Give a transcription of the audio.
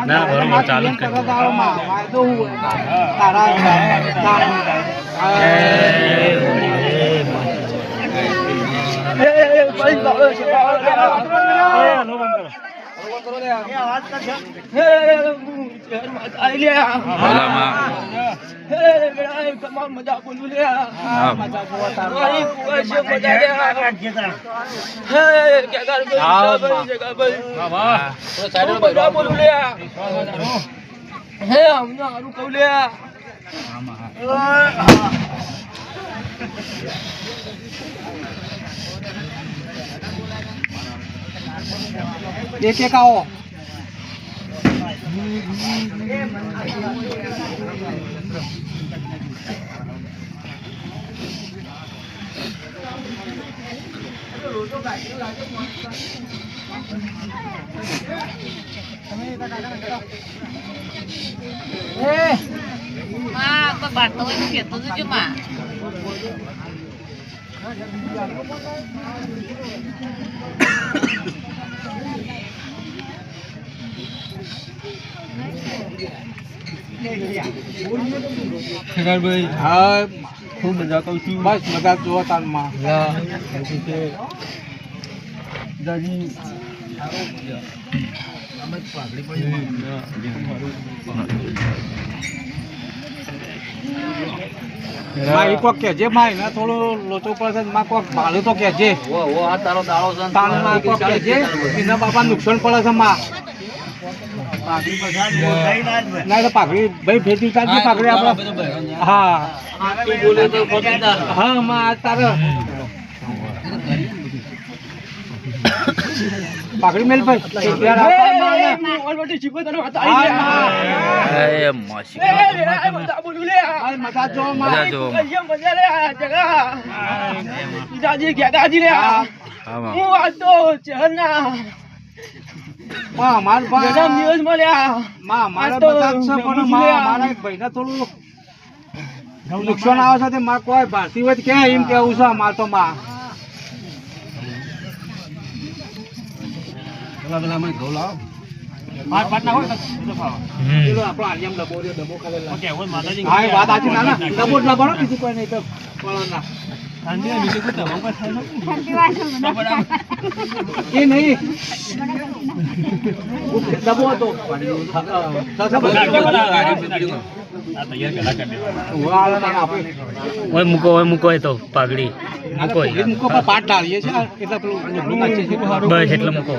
ના બરોબર ચાલુ જ કરી મજા બોલું લે હે અમને સારું કહું લે એક આવો બાતો હોય કેતો જ માં ભાઈ હા ખૂબ મજા કહું છું બસ મજા જોવા તારમાં મારી કોક કેજે ભાઈ ને થોડો લોચો પડશે માં કોક ભાડું તો કેજે તારો દાડો છે તારમાં કોક કેજે એના બાપા નુકસાન પડે છે માં ના તો પાઘડી ભાઈ ભેટી કાઢી પાઘડી આપણે હા હા માં તારે પાઘડી મેલ ભાઈ નુકસાન આવે છે માં કોઈ ભારતી હોય ક્યાં એમ કેવું છે માર તો માં મૂકો તો પાઘડી મૂકો પાટ ડાળીએ છે એટલે બસ એટલે મૂકો